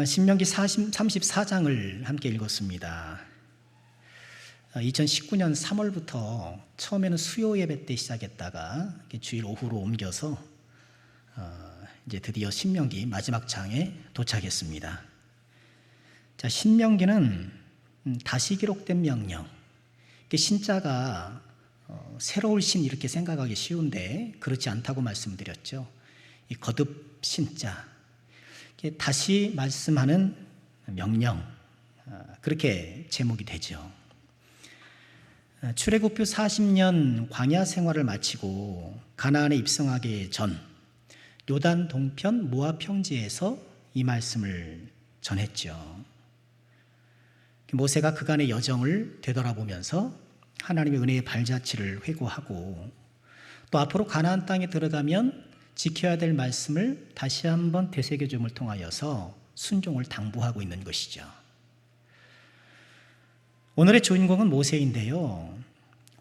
신명기 34장을 함께 읽었습니다. 2019년 3월부터 처음에는 수요 예배 때 시작했다가 주일 오후로 옮겨서 이제 드디어 신명기 마지막 장에 도착했습니다. 자, 신명기는 다시 기록된 명령. 신자가 새로울 신 이렇게 생각하기 쉬운데 그렇지 않다고 말씀드렸죠. 이 거듭 신자, 다시 말씀하는 명령, 그렇게 제목이 되죠. 출애굽 후 40년 광야 생활을 마치고 가나안에 입성하기 전 요단 동편 모압 평지에서 이 말씀을 전했죠. 모세가 그간의 여정을 되돌아보면서 하나님의 은혜의 발자취를 회고하고 또 앞으로 가나안 땅에 들어가면 지켜야 될 말씀을 다시 한번 되새겨줌을 통하여서 순종을 당부하고 있는 것이죠. 오늘의 주인공은 모세인데요.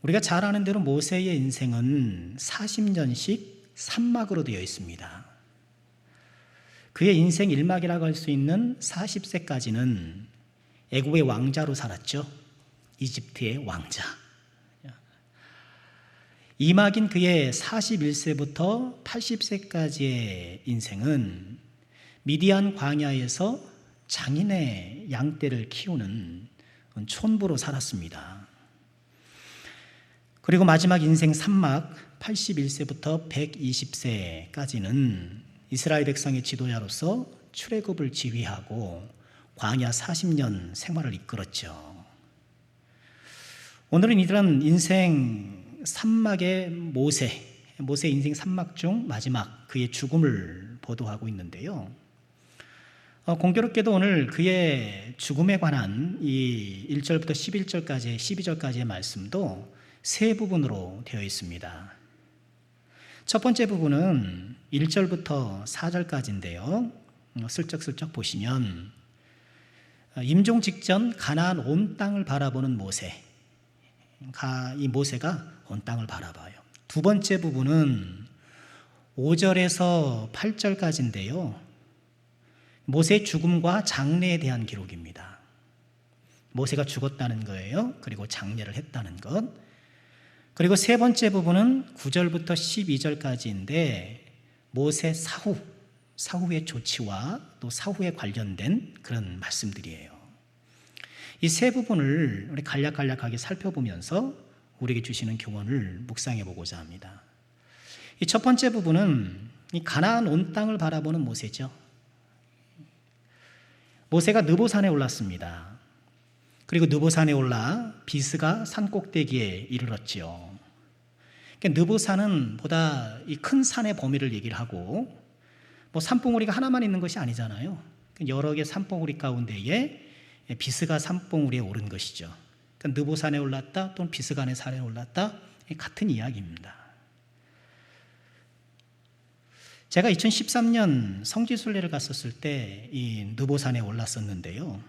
우리가 잘 아는 대로 모세의 인생은 40년씩 3막으로 되어 있습니다. 그의 인생 1막이라고 할 수 있는 40세까지는 애굽의 왕자로 살았죠. 이집트의 왕자. 2막인 그의 41세부터 80세까지의 인생은 미디안 광야에서 장인의 양떼를 키우는 촌부로 살았습니다. 그리고 마지막 인생 3막 81세부터 120세까지는 이스라엘 백성의 지도자로서 출애굽을 지휘하고 광야 40년 생활을 이끌었죠. 오늘은 이런 인생 3막의 모세 인생 3막 중 마지막 그의 죽음을 보도하고 있는데요. 공교롭게도 오늘 그의 죽음에 관한 이 1절부터 12절까지의 말씀도 세 부분으로 되어 있습니다. 첫 번째 부분은 1절부터 4절까지인데요. 슬쩍슬쩍 보시면 임종 직전 가나안 온 땅을 바라보는 모세. 이 모세가 온 땅을 바라봐요. 두 번째 부분은 5절에서 8절까지인데요. 모세의 죽음과 장례에 대한 기록입니다. 모세가 죽었다는 거예요. 그리고 장례를 했다는 것. 그리고 세 번째 부분은 9절부터 12절까지인데 모세 사후의 조치와 또 사후에 관련된 그런 말씀들이에요. 이 세 부분을 우리 간략하게 살펴보면서 우리에게 주시는 교훈을 묵상해 보고자 합니다. 이 첫 번째 부분은 이 가나안 온 땅을 바라보는 모세죠. 모세가 느보산에 올랐습니다. 그리고 느보산에 올라 비스가 산 꼭대기에 이르렀지요. 그러니까 느보산은 보다 이 큰 산의 범위를 얘기를 하고 뭐 산봉우리가 하나만 있는 것이 아니잖아요. 여러 개 산봉우리 가운데에 비스가 산봉우리에 오른 것이죠. 그러니까 느보산에 올랐다 또는 비스간의 산에 올랐다 같은 이야기입니다. 제가 2013년 성지순례를 갔었을 때 이 느보산에 올랐었는데요.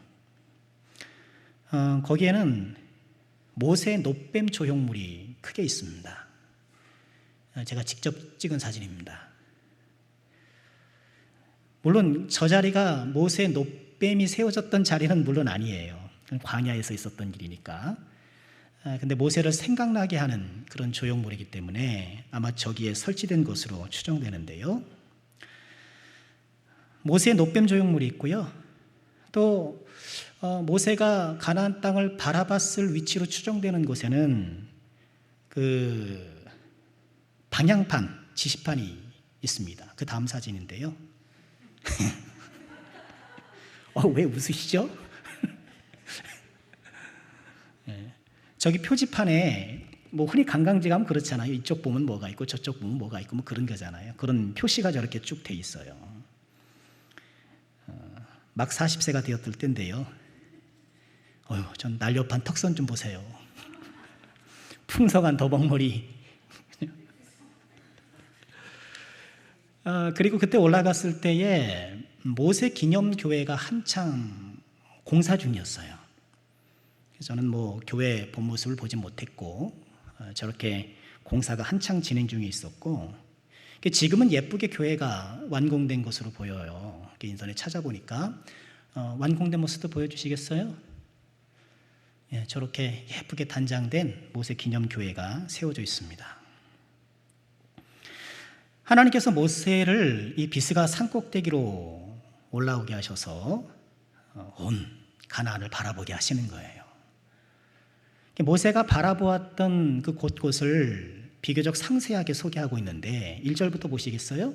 거기에는 모세 놋뱀 조형물이 크게 있습니다. 제가 직접 찍은 사진입니다. 물론 저 자리가 모세 놋뱀이 세워졌던 자리는 물론 아니에요. 광야에서 있었던 일이니까. 근데 모세를 생각나게 하는 그런 조형물이기 때문에 아마 저기에 설치된 것으로 추정되는데요. 모세의 놋뱀 조형물이 있고요. 또 모세가 가나안 땅을 바라봤을 위치로 추정되는 곳에는 그 방향판, 지시판이 있습니다. 그 다음 사진인데요. 왜 웃으시죠? 저기 표지판에 뭐 흔히 관광지 가면 그렇잖아요. 이쪽 보면 뭐가 있고 저쪽 보면 뭐가 있고 뭐 그런 거잖아요. 그런 표시가 저렇게 쭉 돼 있어요. 막 40세가 되었을 때인데요. 전 날렵한 턱선 좀 보세요. 풍성한 더벅머리. 그리고 그때 올라갔을 때에 모세 기념교회가 한창 공사 중이었어요. 저는 뭐 교회 본 모습을 보지 못했고 저렇게 공사가 한창 진행 중에 있었고 지금은 예쁘게 교회가 완공된 것으로 보여요. 인터넷 찾아보니까 완공된 모습도 보여주시겠어요? 예, 저렇게 예쁘게 단장된 모세 기념교회가 세워져 있습니다. 하나님께서 모세를 이 비스가 산꼭대기로 올라오게 하셔서 온 가나안을 바라보게 하시는 거예요. 모세가 바라보았던 그 곳곳을 비교적 상세하게 소개하고 있는데 1절부터 보시겠어요?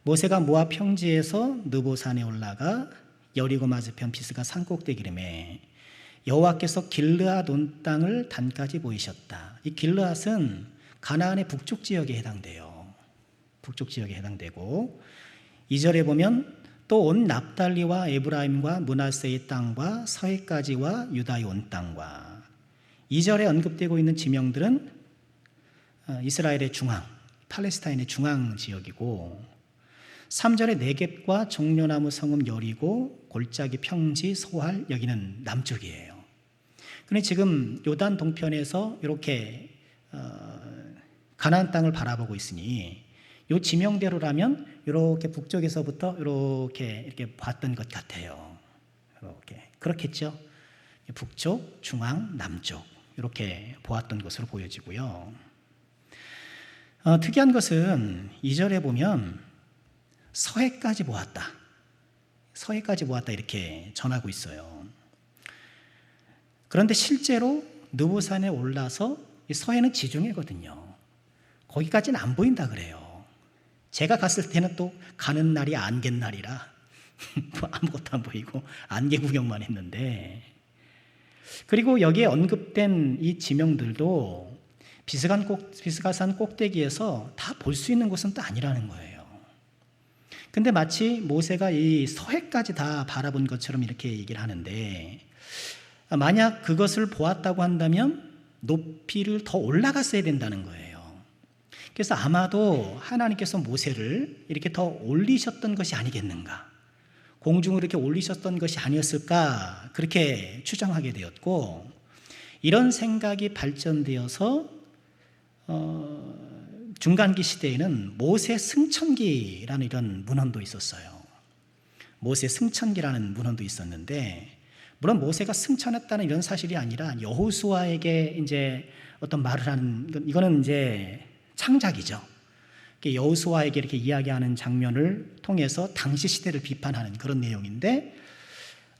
모세가 모압 평지에서 느보산에 올라가 여리고 맞은편 비스가 산꼭대기름에 여호와께서 길르앗 온 땅을 단까지 보이셨다. 이 길르앗은 가나안의 북쪽 지역에 해당돼요. 북쪽 지역에 해당되고 2절에 보면 또 온 납달리와 에브라임과 므낫세의 땅과 서해까지와 유다의 온 땅과 2절에 언급되고 있는 지명들은 이스라엘의 중앙, 팔레스타인의 중앙 지역이고 3절에 네겝과 종려나무 성읍 여리고 골짜기 평지 소할 여기는 남쪽이에요. 그런데 지금 요단 동편에서 이렇게 가나안 땅을 바라보고 있으니 이 지명대로라면 이렇게 북쪽에서부터 이렇게 봤던 것 같아요. 이렇게 그렇겠죠. 북쪽, 중앙, 남쪽 이렇게 보았던 것으로 보여지고요. 특이한 것은 2절에 보면 서해까지 보았다. 서해까지 보았다 이렇게 전하고 있어요. 그런데 실제로 느보산에 올라서 서해는 지중해거든요. 거기까지는 안 보인다 그래요. 제가 갔을 때는 또 가는 날이 안갯날이라 아무것도 안 보이고 안개 구경만 했는데, 그리고 여기에 언급된 이 지명들도 비스가산 꼭대기에서 다 볼 수 있는 곳은 또 아니라는 거예요. 근데 마치 모세가 이 서해까지 다 바라본 것처럼 이렇게 얘기를 하는데, 만약 그것을 보았다고 한다면 높이를 더 올라갔어야 된다는 거예요. 그래서 아마도 하나님께서 모세를 이렇게 더 올리셨던 것이 아니겠는가, 공중으로 이렇게 올리셨던 것이 아니었을까, 그렇게 추정하게 되었고, 이런 생각이 발전되어서 중간기 시대에는 모세 승천기라는 이런 문헌도 있었어요. 모세 승천기라는 문헌도 있었는데, 물론 모세가 승천했다는 이런 사실이 아니라 여호수아에게 이제 어떤 말을 하는, 이거는 이제 창작이죠. 여호수아에게 이렇게 이야기하는 장면을 통해서 당시 시대를 비판하는 그런 내용인데,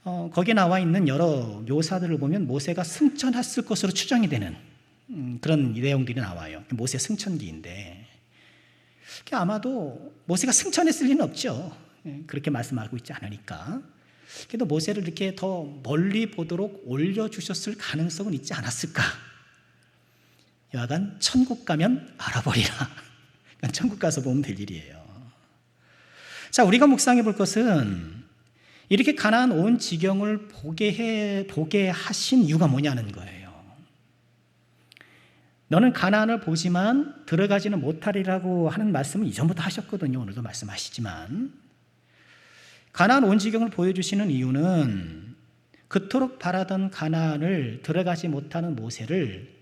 거기에 나와 있는 여러 묘사들을 보면 모세가 승천했을 것으로 추정이 되는 그런 내용들이 나와요. 모세 승천기인데, 아마도 모세가 승천했을 리는 없죠. 그렇게 말씀하고 있지 않으니까. 그래도 모세를 이렇게 더 멀리 보도록 올려주셨을 가능성은 있지 않았을까. 여하간 천국 가면 알아버리라. 천국 가서 보면 될 일이에요. 자, 우리가 묵상해 볼 것은 이렇게 가나안 온 지경을 보게 하신 이유가 뭐냐는 거예요. 너는 가나안을 보지만 들어가지는 못하리라고 하는 말씀을 이전부터 하셨거든요. 오늘도 말씀하시지만, 가나안 온 지경을 보여주시는 이유는 그토록 바라던 가나안을 들어가지 못하는 모세를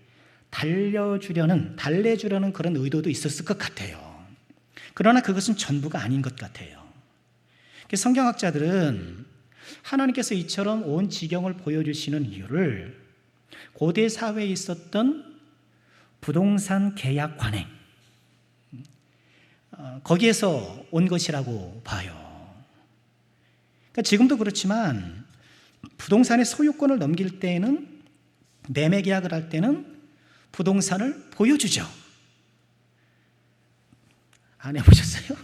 달래주려는 그런 의도도 있었을 것 같아요. 그러나 그것은 전부가 아닌 것 같아요. 성경학자들은 하나님께서 이처럼 온 지경을 보여주시는 이유를 고대 사회에 있었던 부동산 계약 관행, 거기에서 온 것이라고 봐요. 지금도 그렇지만 부동산의 소유권을 넘길 때에는, 매매 계약을 할 때는 부동산을 보여주죠. 안 해보셨어요?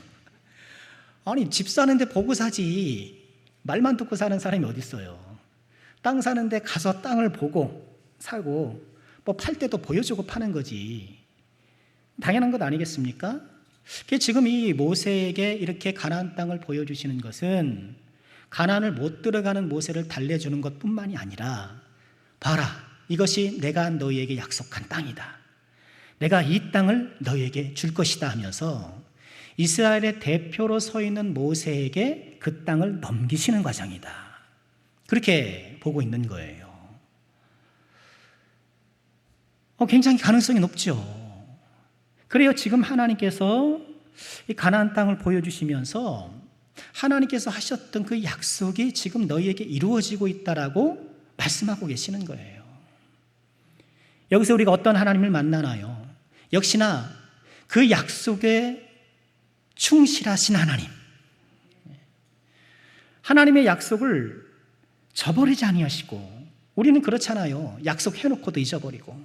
아니, 집 사는데 보고 사지 말만 듣고 사는 사람이 어디 있어요. 땅 사는데 가서 땅을 보고 사고, 뭐 팔 때도 보여주고 파는 거지. 당연한 것 아니겠습니까? 지금 이 모세에게 이렇게 가나안 땅을 보여주시는 것은 가나안을 못 들어가는 모세를 달래주는 것뿐만이 아니라, 봐라, 이것이 내가 너희에게 약속한 땅이다. 내가 이 땅을 너희에게 줄 것이다 하면서 이스라엘의 대표로 서 있는 모세에게 그 땅을 넘기시는 과정이다. 그렇게 보고 있는 거예요. 굉장히 가능성이 높죠. 그래요. 지금 하나님께서 이 가나안 땅을 보여주시면서 하나님께서 하셨던 그 약속이 지금 너희에게 이루어지고 있다라고 말씀하고 계시는 거예요. 여기서 우리가 어떤 하나님을 만나나요? 역시나 그 약속에 충실하신 하나님. 하나님의 약속을 저버리지 아니하시고, 우리는 그렇잖아요. 약속해놓고도 잊어버리고,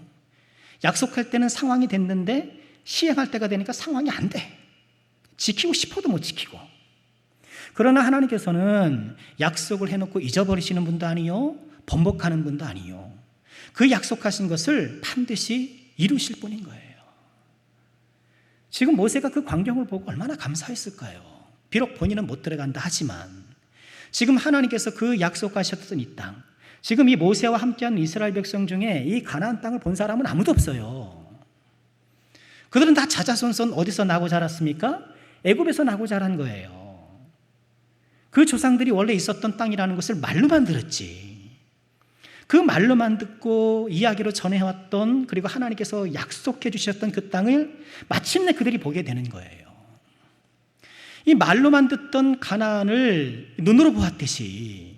약속할 때는 상황이 됐는데 시행할 때가 되니까 상황이 안 돼. 지키고 싶어도 못 지키고. 그러나 하나님께서는 약속을 해놓고 잊어버리시는 분도 아니요, 번복하는 분도 아니요, 그 약속하신 것을 반드시 이루실 분인 거예요. 지금 모세가 그 광경을 보고 얼마나 감사했을까요? 비록 본인은 못 들어간다 하지만 지금 하나님께서 그 약속하셨던 이 땅, 지금 이 모세와 함께한 이스라엘 백성 중에 이 가나안 땅을 본 사람은 아무도 없어요. 그들은 다 자자손손 어디서 나고 자랐습니까? 애굽에서 나고 자란 거예요. 그 조상들이 원래 있었던 땅이라는 것을 말로만 들었지, 그 말로만 듣고 이야기로 전해왔던, 그리고 하나님께서 약속해 주셨던 그 땅을 마침내 그들이 보게 되는 거예요. 이 말로만 듣던 가나안을 눈으로 보았듯이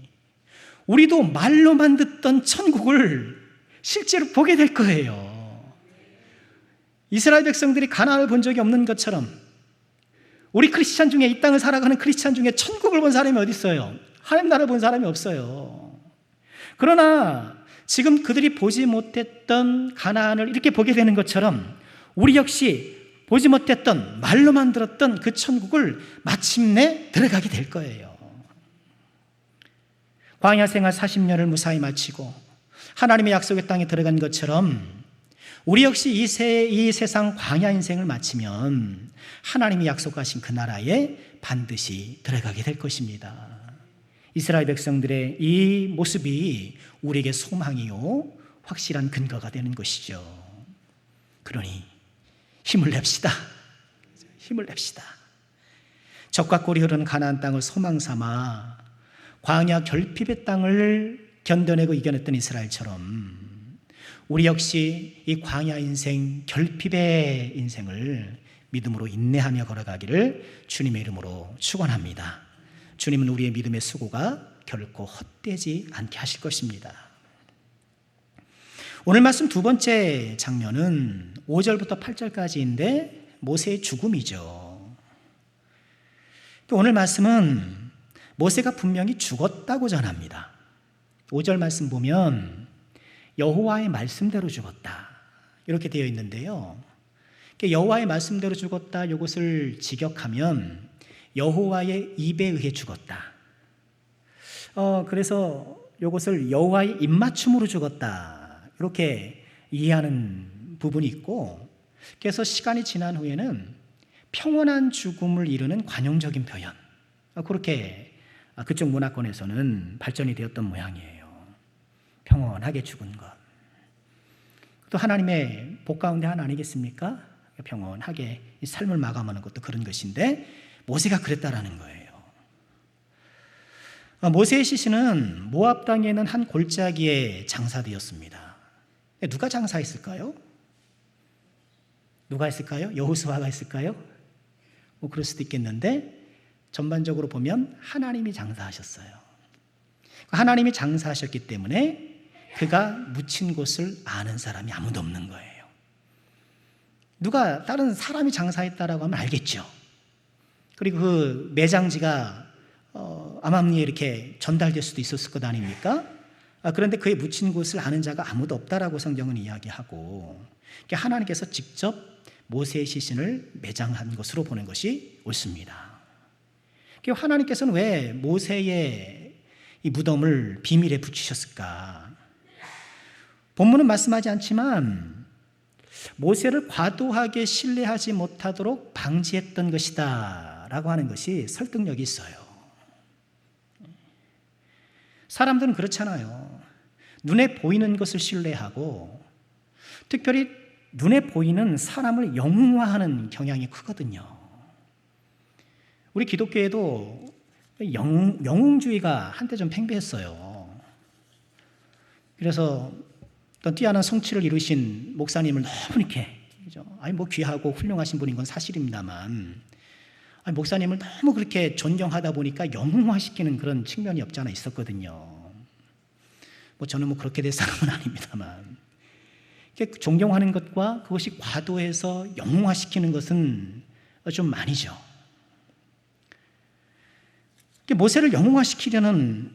우리도 말로만 듣던 천국을 실제로 보게 될 거예요. 이스라엘 백성들이 가나안을 본 적이 없는 것처럼 우리 크리스찬 중에, 이 땅을 살아가는 크리스찬 중에 천국을 본 사람이 어디 있어요? 하나님 나라를 본 사람이 없어요. 그러나 지금 그들이 보지 못했던 가나안을 이렇게 보게 되는 것처럼 우리 역시 보지 못했던, 말로만 들었던 그 천국을 마침내 들어가게 될 거예요. 광야 생활 40년을 무사히 마치고 하나님의 약속의 땅에 들어간 것처럼 우리 역시 이 세상 광야 인생을 마치면 하나님이 약속하신 그 나라에 반드시 들어가게 될 것입니다. 이스라엘 백성들의 이 모습이 우리에게 소망이요, 확실한 근거가 되는 것이죠. 그러니 힘을 냅시다. 힘을 냅시다. 적과 꿀이 흐르는 가나안 땅을 소망 삼아 광야 결핍의 땅을 견뎌내고 이겨냈던 이스라엘처럼 우리 역시 이 광야 인생, 결핍의 인생을 믿음으로 인내하며 걸어가기를 주님의 이름으로 축원합니다. 주님은 우리의 믿음의 수고가 결코 헛되지 않게 하실 것입니다. 오늘 말씀 두 번째 장면은 5절부터 8절까지인데 모세의 죽음이죠. 오늘 말씀은 모세가 분명히 죽었다고 전합니다. 5절 말씀 보면 여호와의 말씀대로 죽었다 이렇게 되어 있는데요, 여호와의 말씀대로 죽었다, 이것을 직역하면 여호와의 입에 의해 죽었다. 그래서 이것을 여호와의 입맞춤으로 죽었다 이렇게 이해하는 부분이 있고, 그래서 시간이 지난 후에는 평온한 죽음을 이루는 관용적인 표현, 그렇게 그쪽 문화권에서는 발전이 되었던 모양이에요. 평온하게 죽은 것. 또 하나님의 복 가운데 하나 아니겠습니까? 평온하게 이 삶을 마감하는 것도 그런 것인데 모세가 그랬다라는 거예요. 모세의 시신은 모압 땅에 있는 한 골짜기에 장사되었습니다. 누가 장사했을까요? 누가 했을까요? 여호수아가 했을까요? 그럴 수도 있겠는데 전반적으로 보면 하나님이 장사하셨어요. 하나님이 장사하셨기 때문에 그가 묻힌 곳을 아는 사람이 아무도 없는 거예요. 누가 다른 사람이 장사했다라고 하면 알겠죠. 그리고 그 매장지가 암암리에 이렇게 전달될 수도 있었을 것 아닙니까? 그런데 그의 묻힌 곳을 아는 자가 아무도 없다라고 성경은 이야기하고, 하나님께서 직접 모세의 시신을 매장한 것으로 보는 것이 옳습니다. 하나님께서는 왜 모세의 이 무덤을 비밀에 붙이셨을까? 본문은 말씀하지 않지만 모세를 과도하게 신뢰하지 못하도록 방지했던 것이다 라고 하는 것이 설득력이 있어요. 사람들은 그렇잖아요. 눈에 보이는 것을 신뢰하고 특별히 눈에 보이는 사람을 영웅화하는 경향이 크거든요. 우리 기독교에도 영웅주의가 한때 좀 팽배했어요. 그래서 어떤 뛰어난 성취를 이루신 목사님을 너무 이렇게, 뭐 귀하고 훌륭하신 분인 건 사실입니다만, 아니, 목사님을 너무 그렇게 존경하다 보니까 영웅화시키는 그런 측면이 없지 않아 있었거든요. 저는 그렇게 될 사람은 아닙니다만, 존경하는 것과 그것이 과도해서 영웅화시키는 것은 좀 아니죠. 모세를 영웅화시키려는,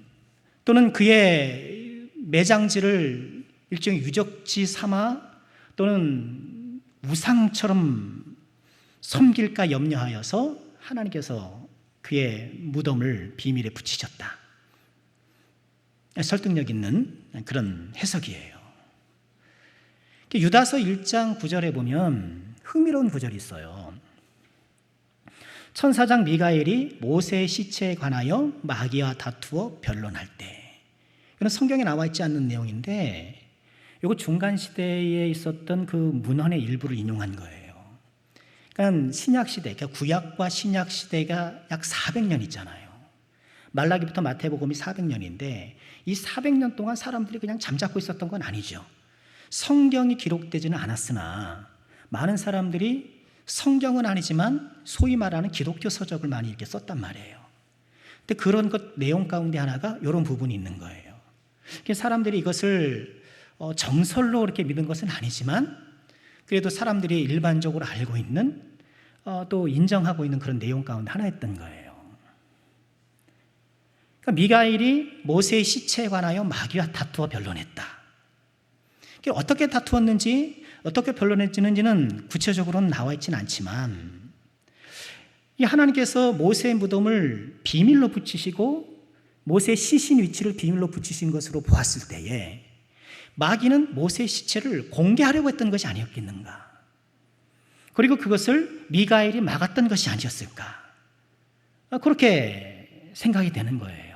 또는 그의 매장지를 일종의 유적지 삼아 또는 우상처럼 섬길까 염려하여서 하나님께서 그의 무덤을 비밀에 붙이셨다. 설득력 있는 그런 해석이에요. 유다서 1장 9절에 보면 흥미로운 구절이 있어요. 천사장 미가엘이 모세의 시체에 관하여 마귀와 다투어 변론할 때. 이건 성경에 나와 있지 않는 내용인데 이거 중간 시대에 있었던 그 문헌의 일부를 인용한 거예요. 그러니까 신약 시대, 그러니까 구약과 신약 시대가 약 400년 있잖아요. 말라기부터 마태복음이 400년인데 이 400년 동안 사람들이 그냥 잠자고 있었던 건 아니죠. 성경이 기록되지는 않았으나 많은 사람들이 성경은 아니지만 소위 말하는 기독교 서적을 많이 이렇게 썼단 말이에요. 근데 그런 것 내용 가운데 하나가 이런 부분이 있는 거예요. 사람들이 이것을 정설로 이렇게 믿은 것은 아니지만 그래도 사람들이 일반적으로 알고 있는 또 인정하고 있는 그런 내용 가운데 하나였던 거예요. 그러니까 미가엘이 모세의 시체에 관하여 마귀와 다투어 변론했다. 어떻게 다투었는지, 어떻게 변론했는지는 구체적으로는 나와 있지는 않지만 이 하나님께서 모세의 무덤을 비밀로 붙이시고 모세의 시신 위치를 비밀로 붙이신 것으로 보았을 때에 마귀는 모세의 시체를 공개하려고 했던 것이 아니었겠는가? 그리고 그것을 미가엘이 막았던 것이 아니었을까? 그렇게 생각이 되는 거예요.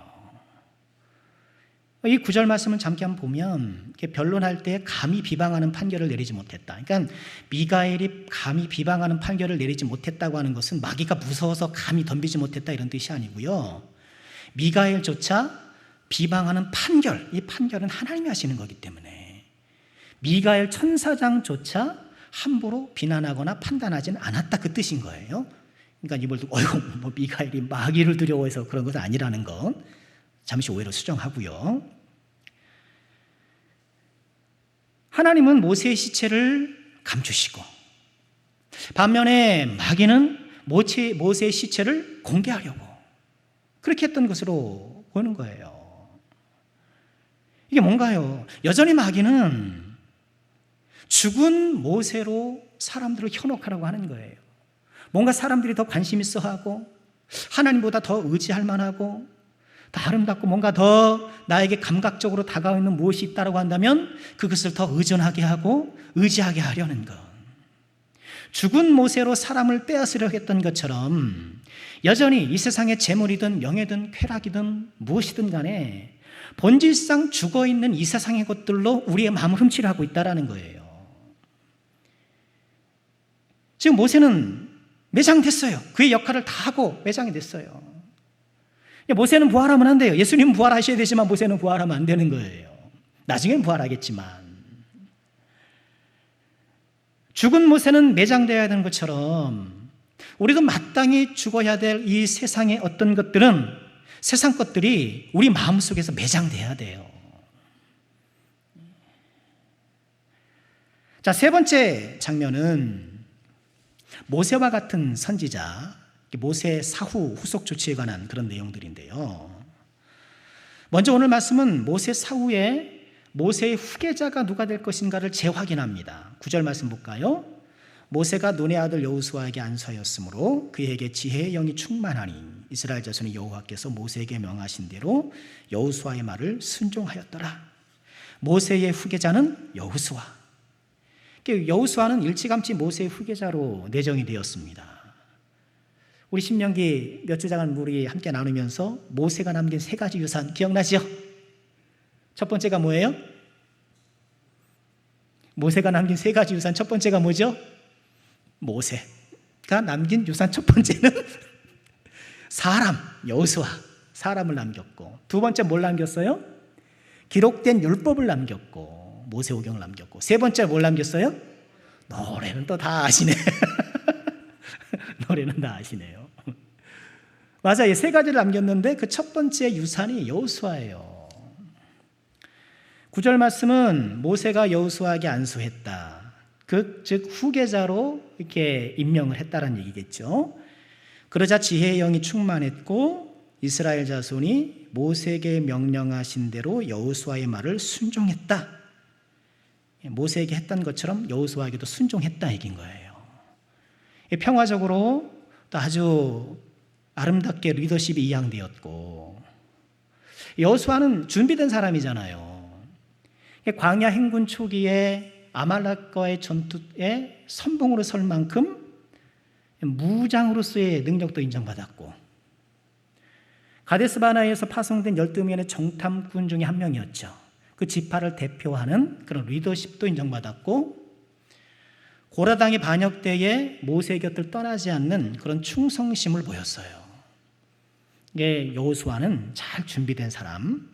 이 구절 말씀을 잠깐 한번 보면 변론할 때 감히 비방하는 판결을 내리지 못했다. 그러니까 미가엘이 감히 비방하는 판결을 내리지 못했다고 하는 것은 마귀가 무서워서 감히 덤비지 못했다 이런 뜻이 아니고요. 미가엘조차 비방하는 판결, 이 판결은 하나님이 하시는 거기 때문에 미가엘 천사장조차 함부로 비난하거나 판단하지는 않았다 그 뜻인 거예요. 그러니까 이걸 두고 미가엘이 마귀를 두려워해서 그런 것은 아니라는 건 잠시 오해로 수정하고요. 하나님은 모세의 시체를 감추시고 반면에 마귀는 모세의 시체를 공개하려고 그렇게 했던 것으로 보는 거예요. 이게 뭔가요? 여전히 마귀는 죽은 모세로 사람들을 현혹하라고 하는 거예요. 뭔가 사람들이 더 관심 있어 하고 하나님보다 더 의지할 만하고 더 아름답고 뭔가 더 나에게 감각적으로 다가오는 무엇이 있다고 한다면 그것을 더 의존하게 하고 의지하게 하려는 것. 죽은 모세로 사람을 빼앗으려고 했던 것처럼 여전히 이 세상의 재물이든 명예든 쾌락이든 무엇이든 간에 본질상 죽어있는 이 세상의 것들로 우리의 마음을 훔치려고 있다는 거예요. 지금 모세는 매장됐어요. 그의 역할을 다 하고 매장이 됐어요. 모세는 부활하면 안 돼요. 예수님은 부활하셔야 되지만 모세는 부활하면 안 되는 거예요. 나중에는 부활하겠지만 죽은 모세는 매장되어야 되는 것처럼 우리도 마땅히 죽어야 될 이 세상의 어떤 것들은 세상 것들이 우리 마음속에서 매장돼야 돼요. 자, 세 번째 장면은 모세와 같은 선지자, 모세 사후 후속 조치에 관한 그런 내용들인데요. 먼저 오늘 말씀은 모세 사후에 모세의 후계자가 누가 될 것인가를 재확인합니다. 9절 말씀 볼까요? 모세가 눈의 아들 여호수아에게 안수하였으므로 그에게 지혜의 영이 충만하니 이스라엘 자손이 여호와께서 모세에게 명하신 대로 여호수아의 말을 순종하였더라. 모세의 후계자는 여호수아. 여호수아는 일찌감치 모세의 후계자로 내정이 되었습니다. 우리 신명기 몇 주장은 우리 함께 나누면서 모세가 남긴 세 가지 유산 기억나죠? 첫 번째가 뭐예요? 모세가 남긴 세 가지 유산 첫 번째가 뭐죠? 모세가 남긴 유산 첫 번째는 사람, 여호수아, 사람을 남겼고 두 번째 뭘 남겼어요? 기록된 율법을 남겼고 모세오경을 남겼고 세 번째 뭘 남겼어요? 노래는 또 다 아시네. 노래는 다 아시네요. 맞아요. 세 가지를 남겼는데 그 첫 번째 유산이 여호수아예요. 9절 말씀은 모세가 여호수아에게 안수했다. 즉 후계자로 이렇게 임명을 했다는 얘기겠죠. 그러자 지혜의 영이 충만했고 이스라엘 자손이 모세에게 명령하신 대로 여호수아의 말을 순종했다. 모세에게 했던 것처럼 여호수아에게도 순종했다 얘기인 거예요. 평화적으로 또 아주 아름답게 리더십이 이양되었고, 여호수아는 준비된 사람이잖아요. 광야 행군 초기에 아말렉과의 전투에 선봉으로 설 만큼 무장으로서의 능력도 인정받았고, 가데스바나에서 파송된 12명의 정탐꾼 중에 한 명이었죠. 그 지파를 대표하는 그런 리더십도 인정받았고, 고라당의 반역 때에 모세 곁을 떠나지 않는 그런 충성심을 보였어요. 이게 여호수아는 잘 준비된 사람,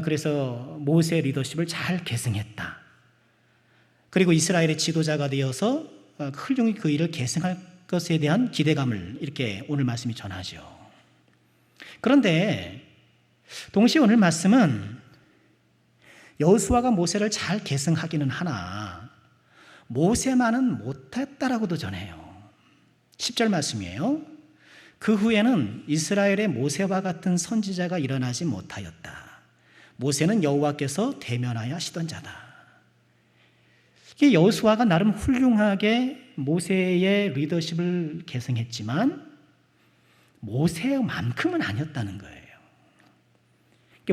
그래서 모세의 리더십을 잘 계승했다. 그리고 이스라엘의 지도자가 되어서 훌륭히 그 일을 계승할 것에 대한 기대감을 이렇게 오늘 말씀이 전하죠. 그런데 동시에 오늘 말씀은 여호수아가 모세를 잘 계승하기는 하나 모세만은 못했다라고도 전해요. 10절 말씀이에요. 그 후에는 이스라엘의 모세와 같은 선지자가 일어나지 못하였다. 모세는 여호와께서 대면하여 하시던 자다. 여호수아가 나름 훌륭하게 모세의 리더십을 계승했지만 모세만큼은 아니었다는 거예요.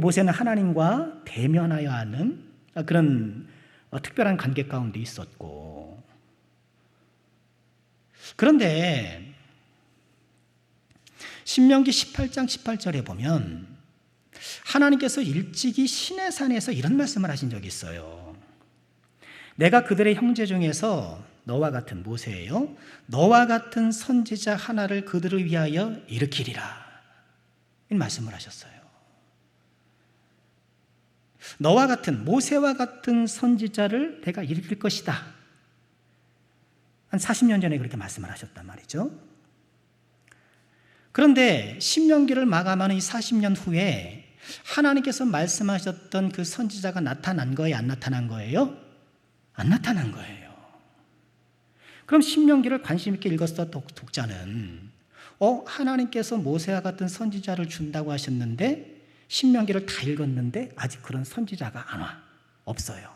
모세는 하나님과 대면하여 하는 그런 특별한 관계 가운데 있었고, 그런데 신명기 18장 18절에 보면 하나님께서 일찍이 시내산에서 이런 말씀을 하신 적이 있어요. 내가 그들의 형제 중에서 너와 같은 모세예요. 너와 같은 선지자 하나를 그들을 위하여 일으키리라. 이 말씀을 하셨어요. 너와 같은 모세와 같은 선지자를 내가 일으킬 것이다. 한 40년 전에 그렇게 말씀을 하셨단 말이죠. 그런데 신명기를 마감하는 이 40년 후에 하나님께서 말씀하셨던 그 선지자가 나타난 거예요? 안 나타난 거예요? 안 나타난 거예요. 그럼 신명기를 관심 있게 읽었던 독자는 하나님께서 모세와 같은 선지자를 준다고 하셨는데 신명기를 다 읽었는데 아직 그런 선지자가 안 와. 없어요.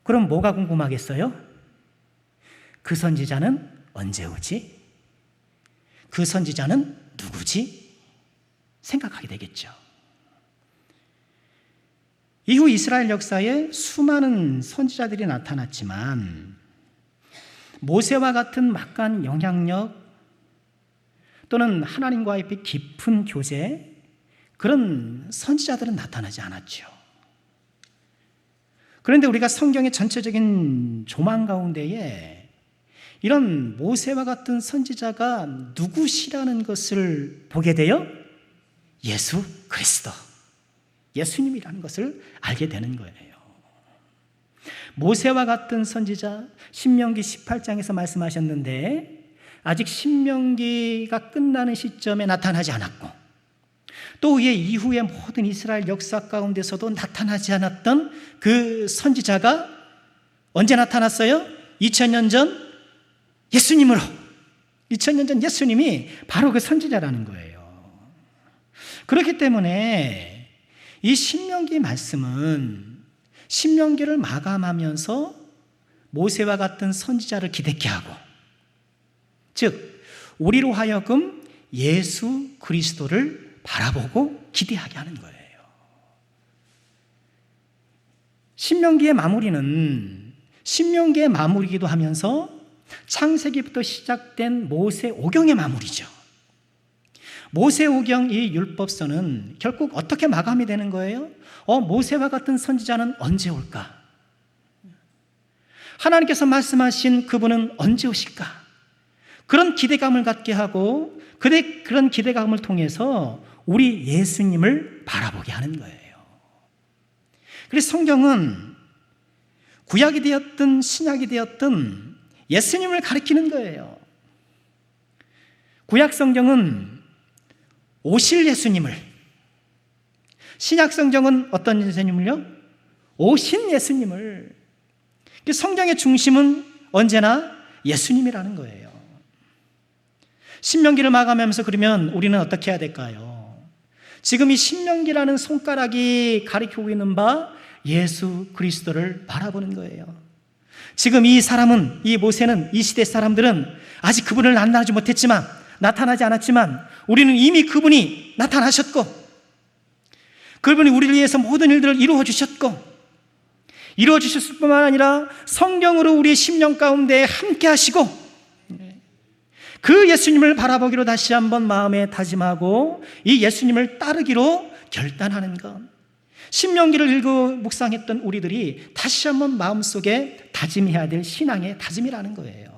그럼 뭐가 궁금하겠어요? 그 선지자는 언제 오지? 그 선지자는 누구지? 생각하게 되겠죠. 이후 이스라엘 역사에 수많은 선지자들이 나타났지만 모세와 같은 막강한 영향력 또는 하나님과의 깊은 교제, 그런 선지자들은 나타나지 않았죠. 그런데 우리가 성경의 전체적인 조망 가운데에 이런 모세와 같은 선지자가 누구시라는 것을 보게 되어 예수 그리스도, 예수님이라는 것을 알게 되는 거예요. 모세와 같은 선지자, 신명기 18장에서 말씀하셨는데 아직 신명기가 끝나는 시점에 나타나지 않았고, 또 이후의 모든 이스라엘 역사 가운데서도 나타나지 않았던 그 선지자가 언제 나타났어요? 2000년 전 예수님으로. 2000년 전 예수님이 바로 그 선지자라는 거예요. 그렇기 때문에 이 신명기 말씀은 신명기를 마감하면서 모세와 같은 선지자를 기대케 하고, 즉 우리로 하여금 예수 그리스도를 바라보고 기대하게 하는 거예요. 신명기의 마무리는 신명기의 마무리이기도 하면서 창세기부터 시작된 모세 오경의 마무리죠. 모세 오경 이 율법서는 결국 어떻게 마감이 되는 거예요? 모세와 같은 선지자는 언제 올까? 하나님께서 말씀하신 그분은 언제 오실까? 그런 기대감을 갖게 하고 그런 기대감을 통해서 우리 예수님을 바라보게 하는 거예요. 그래서 성경은 구약이 되었든 신약이 되었든 예수님을 가리키는 거예요. 구약 성경은 오실 예수님을, 신약 성경은 어떤 예수님을요? 오신 예수님을. 성경의 중심은 언제나 예수님이라는 거예요. 신명기를 마감하면서 그러면 우리는 어떻게 해야 될까요? 지금 이 신명기라는 손가락이 가리키고 있는 바 예수 그리스도를 바라보는 거예요. 지금 이 사람은, 이 모세는, 이 시대 사람들은 아직 그분을 나타나지 않았지만 우리는 이미 그분이 나타나셨고 그분이 우리를 위해서 모든 일들을 이루어 주셨을 뿐만 아니라 성령으로 우리의 심령 가운데 함께 하시고 그 예수님을 바라보기로 다시 한번 마음에 다짐하고 이 예수님을 따르기로 결단하는 것. 신명기를 읽고 묵상했던 우리들이 다시 한번 마음속에 다짐해야 될 신앙의 다짐이라는 거예요.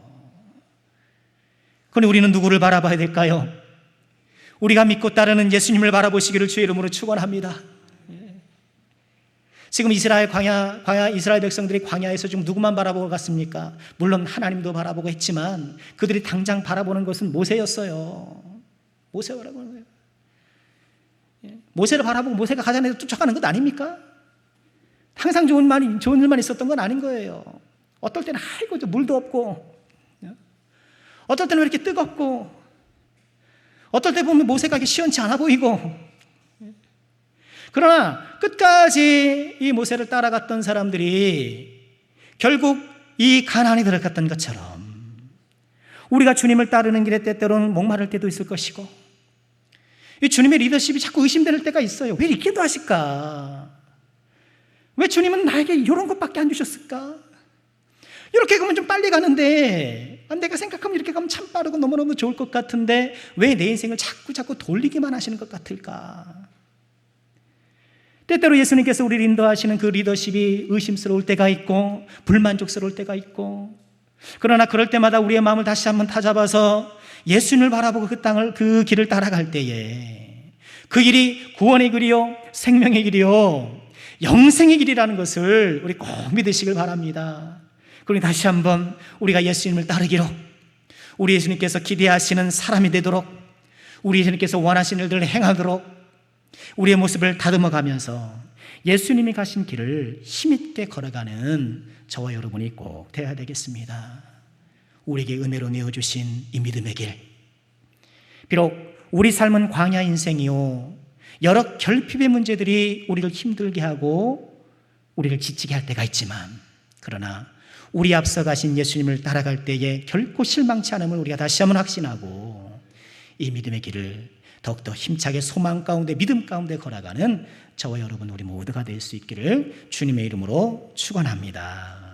그런데 우리는 누구를 바라봐야 될까요? 우리가 믿고 따르는 예수님을 바라보시기를 주의 이름으로 축원합니다. 지금 이스라엘 백성들이 광야에서 지금 누구만 바라보고 갔습니까? 물론 하나님도 바라보고 했지만 그들이 당장 바라보는 것은 모세였어요. 모세 바라보는 거예요. 모세를 바라보고 모세가 가자마자 쫓아가는 것 아닙니까? 항상 좋은 일만 있었던 건 아닌 거예요. 어떨 때는 아이고 물도 없고, 어떨 때는 왜 이렇게 뜨겁고, 어떨 때 보면 모세가 시원치 않아 보이고. 그러나 끝까지 이 모세를 따라갔던 사람들이 결국 이 가나안에 들어갔던 것처럼 우리가 주님을 따르는 길에 때때로는 목마를 때도 있을 것이고 이 주님의 리더십이 자꾸 의심되는 때가 있어요. 왜 이렇게도 하실까? 왜 주님은 나에게 이런 것밖에 안 주셨을까? 이렇게 가면 좀 빨리 가는데 내가 생각하면 이렇게 가면 참 빠르고 너무너무 좋을 것 같은데 왜 내 인생을 자꾸 돌리기만 하시는 것 같을까? 때때로 예수님께서 우리를 인도하시는 그 리더십이 의심스러울 때가 있고 불만족스러울 때가 있고, 그러나 그럴 때마다 우리의 마음을 다시 한번 다잡아서 예수님을 바라보고 그 길을 따라갈 때에 그 길이 구원의 길이요 생명의 길이요 영생의 길이라는 것을 우리 꼭 믿으시길 바랍니다. 그러니 다시 한번 우리가 예수님을 따르기로, 우리 예수님께서 기대하시는 사람이 되도록, 우리 예수님께서 원하시는 일들을 행하도록 우리의 모습을 다듬어가면서 예수님이 가신 길을 힘있게 걸어가는 저와 여러분이 꼭 되어야 되겠습니다. 우리에게 은혜로 내어주신 이 믿음의 길, 비록 우리 삶은 광야 인생이요 여러 결핍의 문제들이 우리를 힘들게 하고 우리를 지치게 할 때가 있지만, 그러나 우리 앞서 가신 예수님을 따라갈 때에 결코 실망치 않음을 우리가 다시 한번 확신하고 이 믿음의 길을 더욱더 힘차게 소망 가운데 믿음 가운데 걸어가는 저와 여러분 우리 모두가 될 수 있기를 주님의 이름으로 축원합니다.